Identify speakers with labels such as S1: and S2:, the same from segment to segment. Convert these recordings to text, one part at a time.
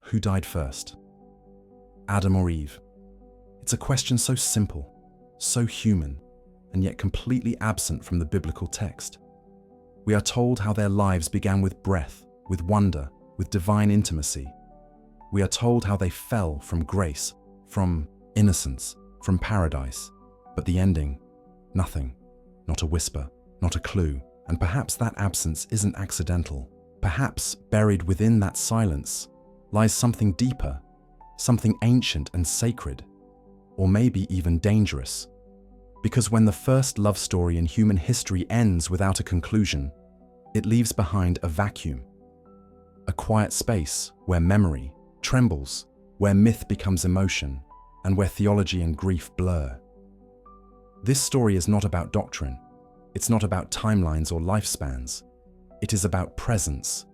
S1: Who died first? Adam or Eve? It's a question so simple, so human, and yet completely absent from the biblical text. We are told how their lives began with breath, with wonder, with divine intimacy. We are told how they fell from grace, from innocence, from paradise. But the ending, nothing, not a whisper, not a clue. And perhaps that absence isn't accidental. Perhaps buried within that silence lies something deeper, something ancient and sacred, or maybe even dangerous. Because when the first love story in human history ends without a conclusion, it leaves behind a vacuum, a quiet space where memory trembles, where myth becomes emotion, and where theology and grief blur. This story is not about doctrine. It's not about timelines or lifespans. It is about presence,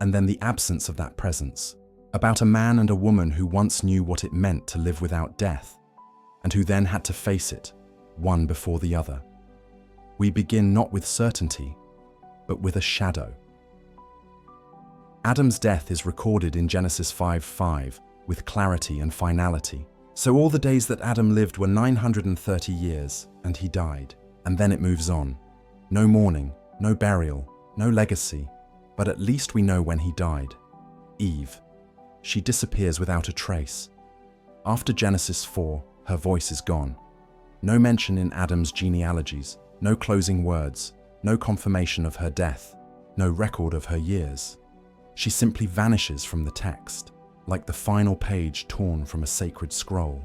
S1: and then the absence of that presence. About a man and a woman who once knew what it meant to live without death, and who then had to face it, one before the other. We begin not with certainty, but with a shadow. Adam's death is recorded in Genesis 5:5 with clarity and finality. So all the days that Adam lived were 930 years, and he died. And then it moves on. No mourning, no burial, no legacy, but at least we know when he died. Eve. She disappears without a trace. After Genesis 4, her voice is gone. No mention in Adam's genealogies, no closing words, no confirmation of her death, no record of her years. She simply vanishes from the text, like the final page torn from a sacred scroll.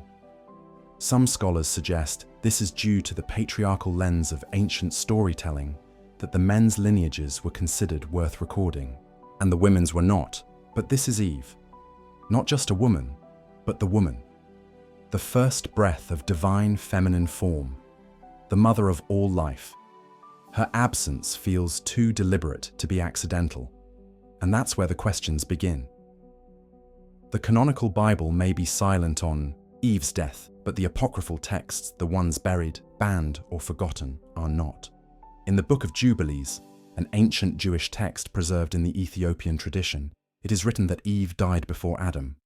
S1: Some scholars suggest this is due to the patriarchal lens of ancient storytelling, that the men's lineages were considered worth recording, and the women's were not. But this is Eve. Not just a woman, but the woman. The first breath of divine feminine form, the mother of all life. Her absence feels too deliberate to be accidental, and that's where the questions begin. The canonical Bible may be silent on Eve's death, but the apocryphal texts, the ones buried, banned, or forgotten, are not. In the Book of Jubilees, an ancient Jewish text preserved in the Ethiopian tradition, it is written that Eve died before Adam.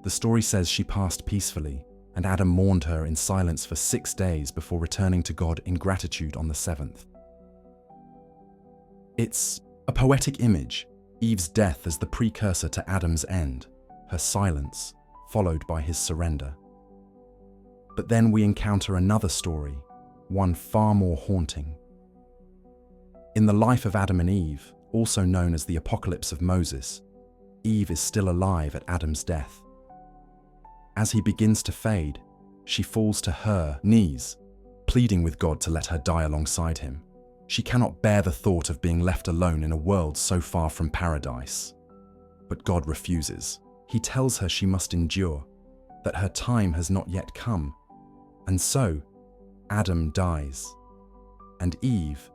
S1: The story says she passed peacefully, and Adam mourned her in silence for 6 days before returning to God in gratitude on the 7th. It's a poetic image, Eve's death as the precursor to Adam's end, her silence, followed by his surrender. But then we encounter another story, one far more haunting. In the life of Adam and Eve, also known as the Apocalypse of Moses, Eve is still alive at Adam's death. As he begins to fade, she falls to her knees, pleading with God to let her die alongside him. She cannot bear the thought of being left alone in a world so far from paradise. But God refuses. He tells her she must endure, that her time has not yet come. And so, Adam dies, and Eve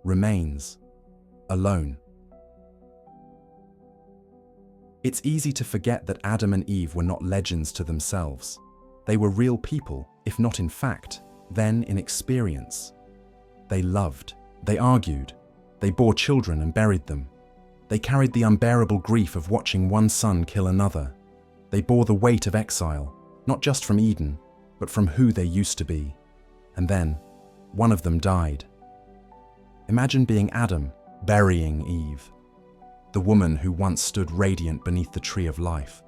S1: remains alone. It's easy to forget that Adam and Eve were not legends to themselves. They were real people, if not in fact, then in experience. They loved, they argued, they bore children and buried them. They carried the unbearable grief of watching one son kill another. They bore the weight of exile, not just from Eden, but from who they used to be. And then, one of them died. Imagine being Adam, burying Eve. The woman who once stood radiant beneath the tree of life.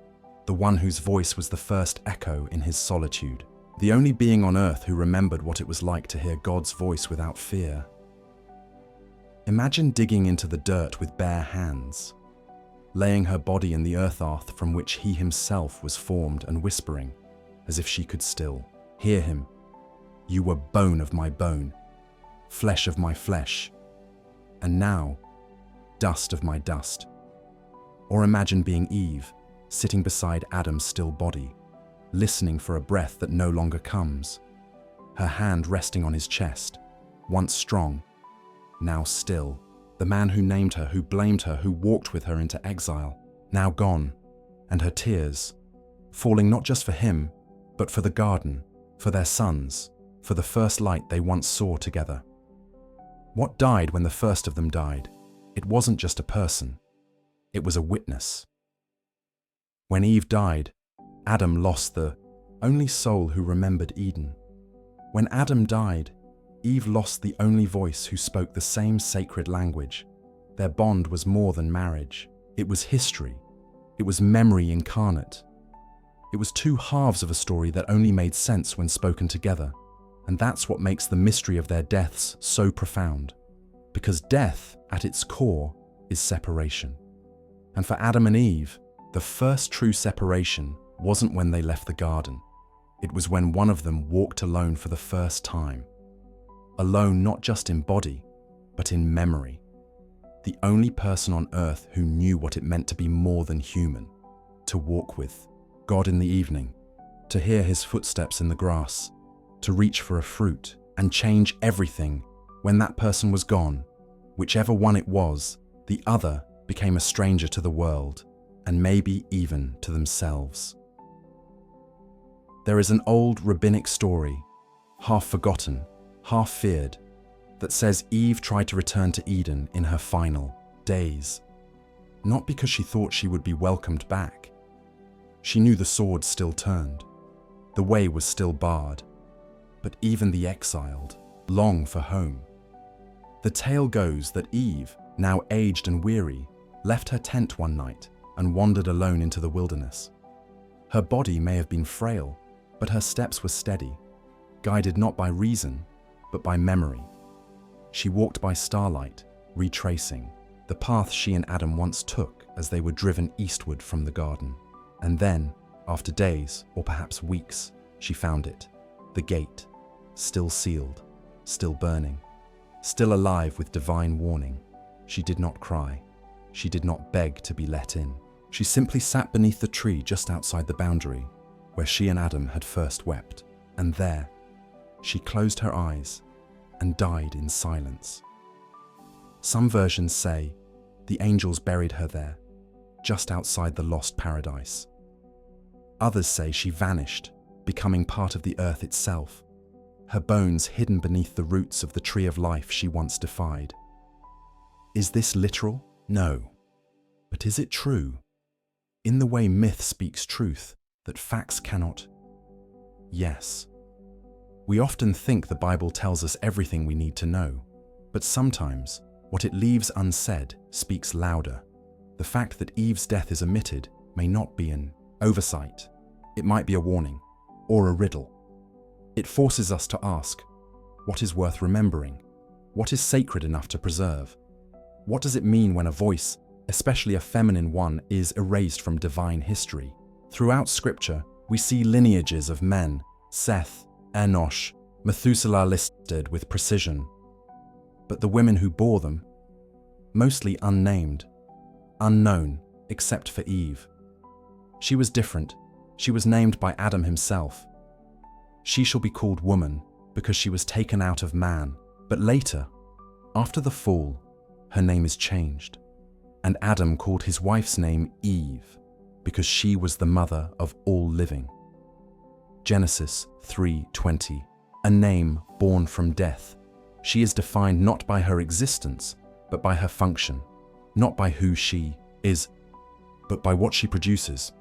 S1: The one whose voice was the first echo in his solitude. The only being on earth who remembered what it was like to hear God's voice without fear. Imagine digging into the dirt with bare hands, laying her body in the earth from which he himself was formed and whispering, as if she could still hear him. You were bone of my bone, flesh of my flesh, and now, dust of my dust. Or imagine being Eve, sitting beside Adam's still body, listening for a breath that no longer comes, her hand resting on his chest, once strong, now still. The man who named her, who blamed her, who walked with her into exile, now gone, and her tears, falling not just for him, but for the garden, for their sons, for the first light they once saw together. What died when the first of them died? It wasn't just a person, it was a witness. When Eve died, Adam lost the only soul who remembered Eden. When Adam died, Eve lost the only voice who spoke the same sacred language. Their bond was more than marriage. It was history. It was memory incarnate. It was two halves of a story that only made sense when spoken together. And that's what makes the mystery of their deaths so profound. Because death, at its core, is separation. And for Adam and Eve, the first true separation wasn't when they left the garden. It was when one of them walked alone for the first time. Alone not just in body, but in memory. The only person on earth who knew what it meant to be more than human. To walk with God in the evening, to hear his footsteps in the grass, to reach for a fruit and change everything. When that person was gone, whichever one it was, the other became a stranger to the world, and maybe even to themselves. There is an old rabbinic story, half forgotten, half feared, that says Eve tried to return to Eden in her final days. Not because she thought she would be welcomed back. She knew the sword still turned. The way was still barred. But even the exiled long for home. The tale goes that Eve, now aged and weary, left her tent one night and wandered alone into the wilderness. Her body may have been frail, but her steps were steady, guided not by reason, but by memory. She walked by starlight, retracing the path she and Adam once took as they were driven eastward from the garden. And then, after days, or perhaps weeks, she found it, the gate, still sealed, still burning, still alive with divine warning. She did not cry. She did not beg to be let in. She simply sat beneath the tree just outside the boundary, where she and Adam had first wept. And there, she closed her eyes and died in silence. Some versions say the angels buried her there, just outside the lost paradise. Others say she vanished, becoming part of the earth itself, her bones hidden beneath the roots of the tree of life she once defied. Is this literal? No. But is it true? In the way myth speaks truth, that facts cannot? Yes. We often think the Bible tells us everything we need to know, but sometimes what it leaves unsaid speaks louder. The fact that Eve's death is omitted may not be an oversight. It might be a warning, or a riddle. It forces us to ask, what is worth remembering? What is sacred enough to preserve? What does it mean when a voice, especially a feminine one, is erased from divine history? Throughout Scripture, we see lineages of men, Seth, Enosh, Methuselah listed with precision. But the women who bore them, mostly unnamed, unknown except for Eve. She was different. She was named by Adam himself. She shall be called woman because she was taken out of man. But later, after the fall, her name is changed. And Adam called his wife's name Eve because she was the mother of all living. Genesis 3:20, a name born from death. She is defined not by her existence, but by her function, not by who she is, but by what she produces.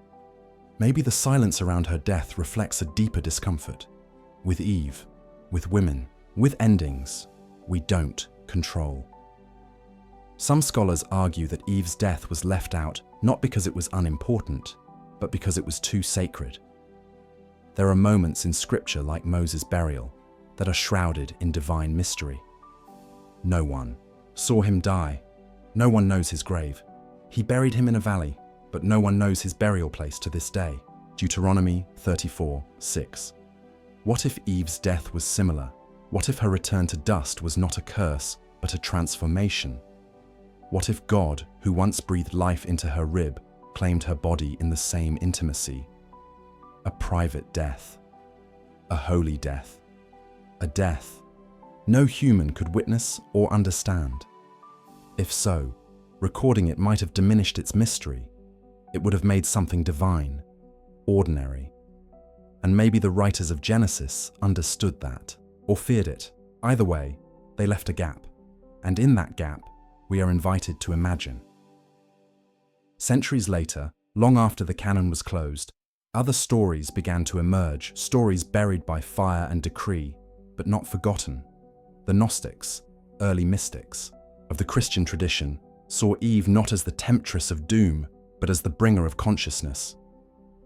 S1: Maybe the silence around her death reflects a deeper discomfort. With Eve, with women, with endings we don't control. Some scholars argue that Eve's death was left out not because it was unimportant, but because it was too sacred. There are moments in Scripture like Moses' burial that are shrouded in divine mystery. No one saw him die. No one knows his grave. He buried him in a valley, but no one knows his burial place to this day. Deuteronomy 34:6. What if Eve's death was similar? What if her return to dust was not a curse, but a transformation? What if God, who once breathed life into her rib, claimed her body in the same intimacy? A private death. A holy death. A death no human could witness or understand. If so, recording it might have diminished its mystery. It would have made something divine, ordinary. And maybe the writers of Genesis understood that, or feared it. Either way, they left a gap. And in that gap, we are invited to imagine. Centuries later, Long after the canon was closed, other stories began to emerge, stories buried by fire and decree, but not forgotten. The Gnostics, early mystics, of the Christian tradition, saw Eve not as the temptress of doom, but as the bringer of consciousness.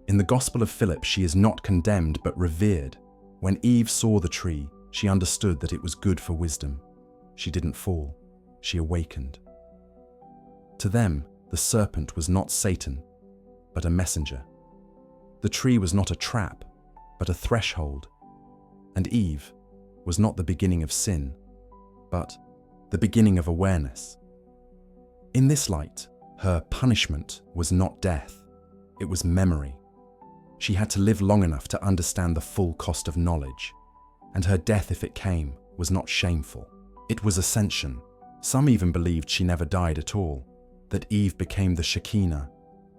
S1: In the Gospel of Philip, she is not condemned, but revered. When Eve saw the tree, she understood that it was good for wisdom. She didn't fall, she awakened. To them, the serpent was not Satan, but a messenger. The tree was not a trap, but a threshold. And Eve was not the beginning of sin, but the beginning of awareness. In this light, her punishment was not death, it was memory. She had to live long enough to understand the full cost of knowledge, and her death, if it came, was not shameful. It was ascension. Some even believed she never died at all, that Eve became the Shekinah,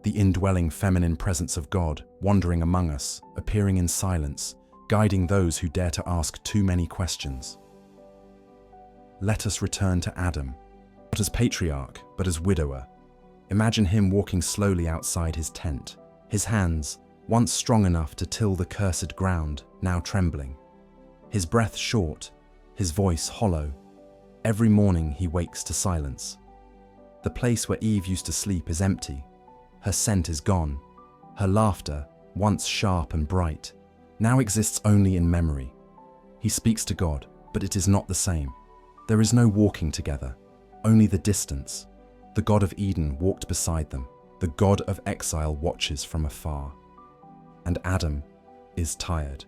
S1: the indwelling feminine presence of God, wandering among us, appearing in silence, guiding those who dare to ask too many questions. Let us return to Adam, not as patriarch, but as widower. Imagine him walking slowly outside his tent, his hands, once strong enough to till the cursed ground, now trembling. His breath short, his voice hollow. Every morning he wakes to silence. The place where Eve used to sleep is empty. Her scent is gone. Her laughter, once sharp and bright, now exists only in memory. He speaks to God, but it is not the same. There is no walking together, only the distance. The God of Eden walked beside them. The God of exile watches from afar. And Adam is tired.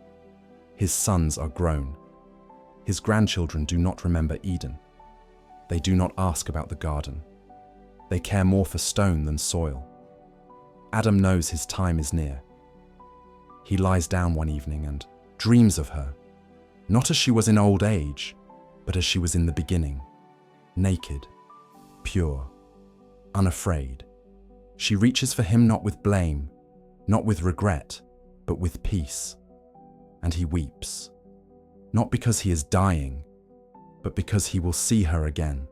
S1: His sons are grown. His grandchildren do not remember Eden. They do not ask about the garden. They care more for stone than soil. Adam knows his time is near. He lies down one evening and dreams of her, not as she was in old age, but as she was in the beginning, naked, pure, unafraid. She reaches for him not with blame, not with regret, but with peace. And he weeps, not because he is dying, but because he will see her again.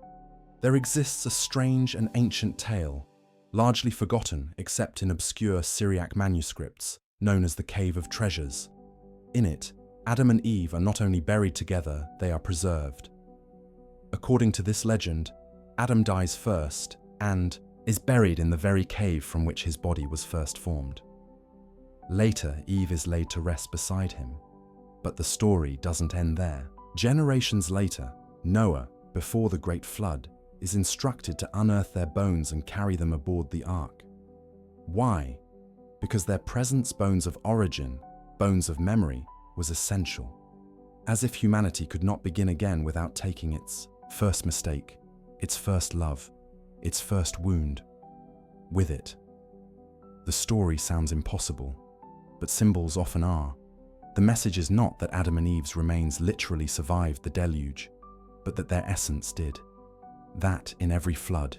S1: There exists a strange and ancient tale, largely forgotten except in obscure Syriac manuscripts, known as the Cave of Treasures. In it, Adam and Eve are not only buried together, they are preserved. According to this legend, Adam dies first and is buried in the very cave from which his body was first formed. Later, Eve is laid to rest beside him. But the story doesn't end there. Generations later, Noah, before the Great Flood, is instructed to unearth their bones and carry them aboard the ark. Why? Because their presence, bones of origin, bones of memory, was essential. As if humanity could not begin again without taking its first mistake, its first love, its first wound with it. The story sounds impossible, but symbols often are. The message is not that Adam and Eve's remains literally survived the deluge, but that their essence did. That in every flood,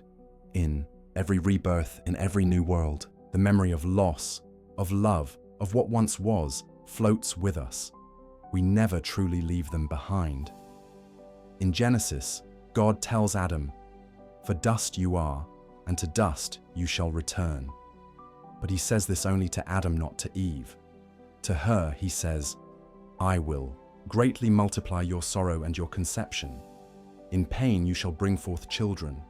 S1: in every rebirth, in every new world, the memory of loss, of love, of what once was, floats with us. We never truly leave them behind. In Genesis, God tells Adam, "For dust you are, and to dust you shall return." But he says this only to Adam, not to Eve. To her, he says, "I will greatly multiply your sorrow and your conception. In pain you shall bring forth children."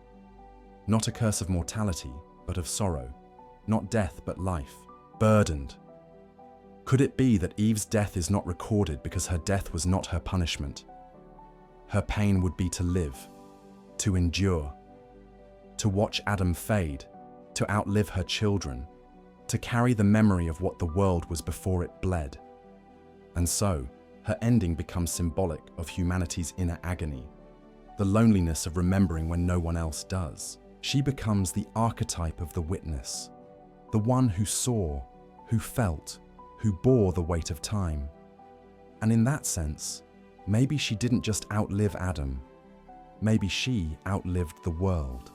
S1: Not a curse of mortality, but of sorrow. Not death, but life. Burdened. Could it be that Eve's death is not recorded because her death was not her punishment? Her pain would be to live, to endure, to watch Adam fade, to outlive her children, to carry the memory of what the world was before it bled. And so, her ending becomes symbolic of humanity's inner agony, the loneliness of remembering when no one else does. She becomes the archetype of the witness, the one who saw, who felt, who bore the weight of time. And in that sense, maybe she didn't just outlive Adam, maybe she outlived the world.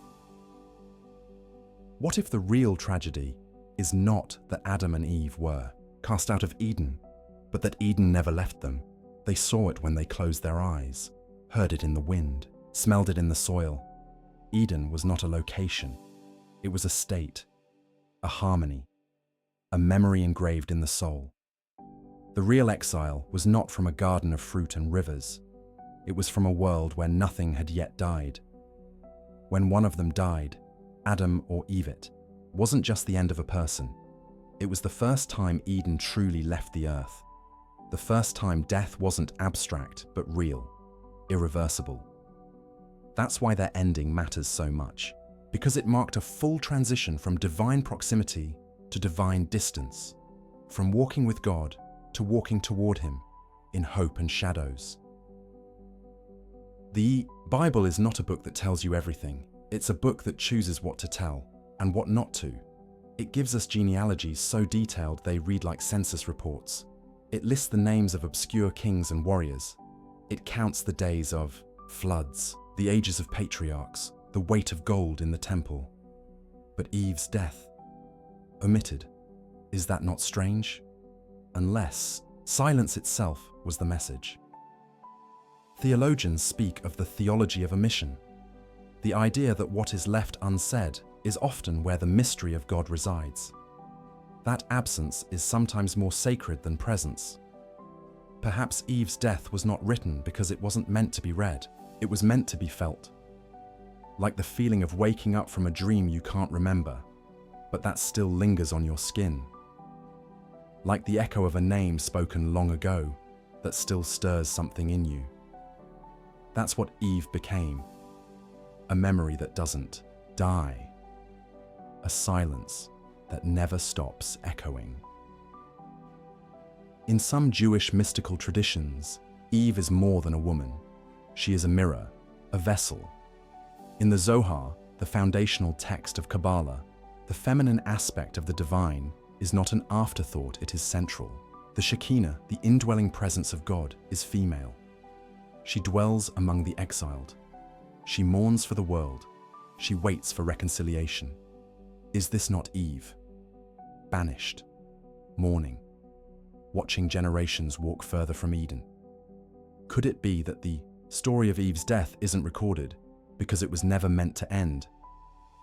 S1: What if the real tragedy is not that Adam and Eve were cast out of Eden, but that Eden never left them? They saw it when they closed their eyes, heard it in the wind, smelled it in the soil. Eden was not a location. It was a state, a harmony. a memory engraved in the soul. The real exile was not from a garden of fruit and rivers. It was from a world where nothing had yet died. When one of them died, Adam or Eve, it wasn't just the end of a person. It was the first time Eden truly left the earth. The first time death wasn't abstract, but real, irreversible. That's why their ending matters so much, because it marked a full transition from divine proximity to divine distance, from walking with God to walking toward Him in hope and shadows. The Bible is not a book that tells you everything. It's a book that chooses what to tell and what not to. It gives us genealogies so detailed they read like census reports. It lists the names of obscure kings and warriors. It counts the days of floods, the ages of patriarchs, the weight of gold in the temple. But Eve's death, omitted. Is that not strange? Unless silence itself was the message. Theologians speak of the theology of omission, the idea that what is left unsaid is often where the mystery of God resides. That absence is sometimes more sacred than presence. Perhaps Eve's death was not written because it wasn't meant to be read. It was meant to be felt. Like the feeling of waking up from a dream you can't remember, but that still lingers on your skin. Like the echo of a name spoken long ago that still stirs something in you. That's what Eve became. A memory that doesn't die. A silence that never stops echoing. In some Jewish mystical traditions, Eve is more than a woman. She is a mirror, a vessel. In the Zohar, the foundational text of Kabbalah, the feminine aspect of the divine is not an afterthought, it is central. The Shekinah, the indwelling presence of God, is female. She dwells among the exiled. She mourns for the world. She waits for reconciliation. Is this not Eve? Banished, mourning, watching generations walk further from Eden. Could it be that the story of Eve's death isn't recorded because it was never meant to end?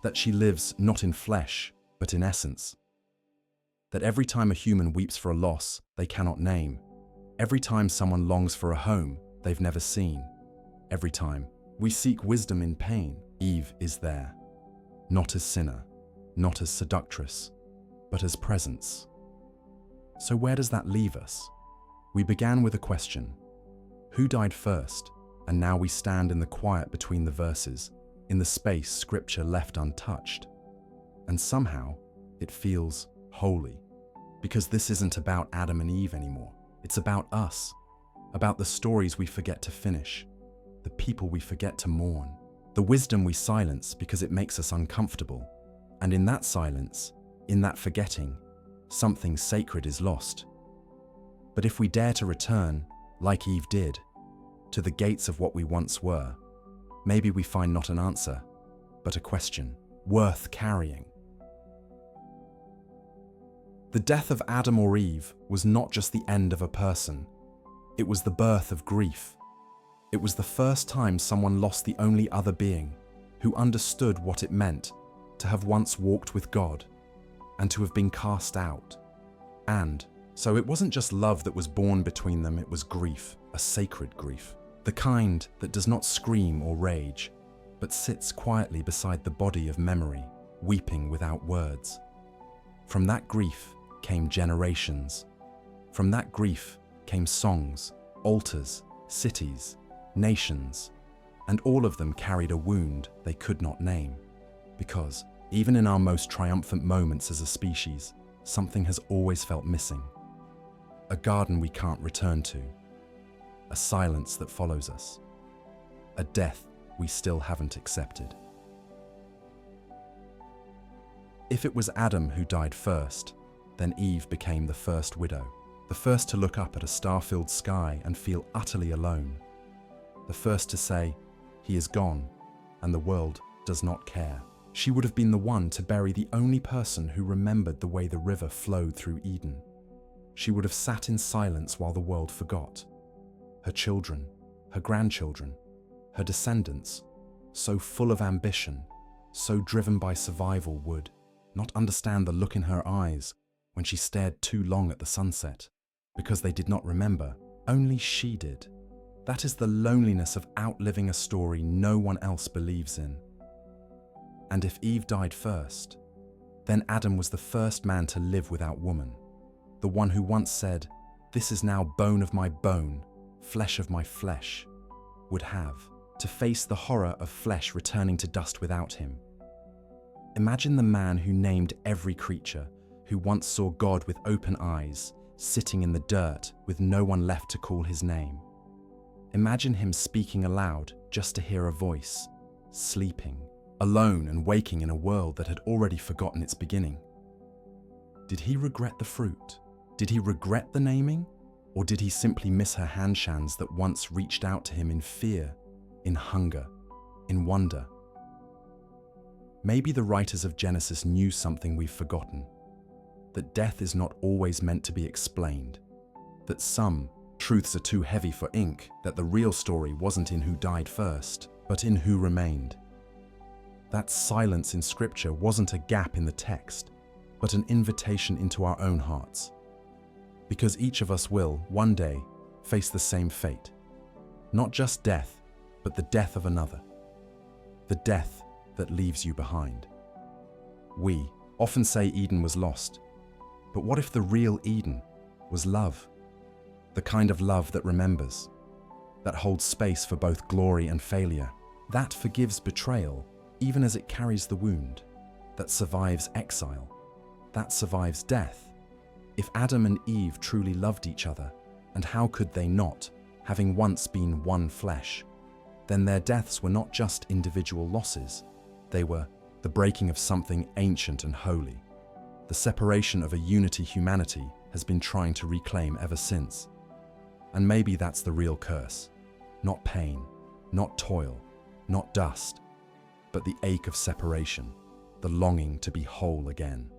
S1: That she lives not in flesh, but in essence? That every time a human weeps for a loss they cannot name, every time someone longs for a home they've never seen, every time we seek wisdom in pain, Eve is there, not as sinner, not as seductress, but as presence. So where does that leave us? We began with a question. Who died first? And now we stand in the quiet between the verses, in the space Scripture left untouched. And somehow, it feels holy, because this isn't about Adam and Eve anymore. It's about us, about the stories we forget to finish, the people we forget to mourn, the wisdom we silence because it makes us uncomfortable. And in that silence, in that forgetting, something sacred is lost. But if we dare to return, like Eve did, to the gates of what we once were, maybe we find not an answer, but a question worth carrying. The death of Adam or Eve was not just the end of a person. It was the birth of grief. It was the first time someone lost the only other being who understood what it meant to have once walked with God and to have been cast out. And so it wasn't just love that was born between them, it was grief, a sacred grief. The kind that does not scream or rage, but sits quietly beside the body of memory, weeping without words. From that grief came generations. From that grief came songs, altars, cities, nations, and all of them carried a wound they could not name. Because, even in our most triumphant moments as a species, something has always felt missing. A garden we can't return to. A silence that follows us. A death we still haven't accepted. If it was Adam who died first, then Eve became the first widow, the first to look up at a star-filled sky and feel utterly alone, the first to say, "He is gone, and the world does not care." She would have been the one to bury the only person who remembered the way the river flowed through Eden. She would have sat in silence while the world forgot. Her children, her grandchildren, her descendants, so full of ambition, so driven by survival, would not understand the look in her eyes when she stared too long at the sunset, because they did not remember, only she did. That is the loneliness of outliving a story no one else believes in. And if Eve died first, then Adam was the first man to live without woman, the one who once said, "This is now bone of my bone, flesh of my flesh," would have to face the horror of flesh returning to dust without him. Imagine the man who named every creature, who once saw God with open eyes, sitting in the dirt with no one left to call his name. Imagine him speaking aloud just to hear a voice, sleeping, alone and waking in a world that had already forgotten its beginning. Did he regret the fruit? Did he regret the naming? Or did he simply miss her handshans that once reached out to him in fear, in hunger, in wonder? Maybe the writers of Genesis knew something we've forgotten, that death is not always meant to be explained, that some truths are too heavy for ink, that the real story wasn't in who died first, but in who remained. That silence in Scripture wasn't a gap in the text, but an invitation into our own hearts. Because each of us will, one day, face the same fate. Not just death, but the death of another. The death that leaves you behind. We often say Eden was lost, but what if the real Eden was love? The kind of love that remembers, that holds space for both glory and failure, that forgives betrayal even as it carries the wound, that survives exile, that survives death. If Adam and Eve truly loved each other, and how could they not, having once been one flesh, then their deaths were not just individual losses, they were the breaking of something ancient and holy. The separation of a unity humanity has been trying to reclaim ever since. And maybe that's the real curse. Not pain, not toil, not dust, but the ache of separation, the longing to be whole again.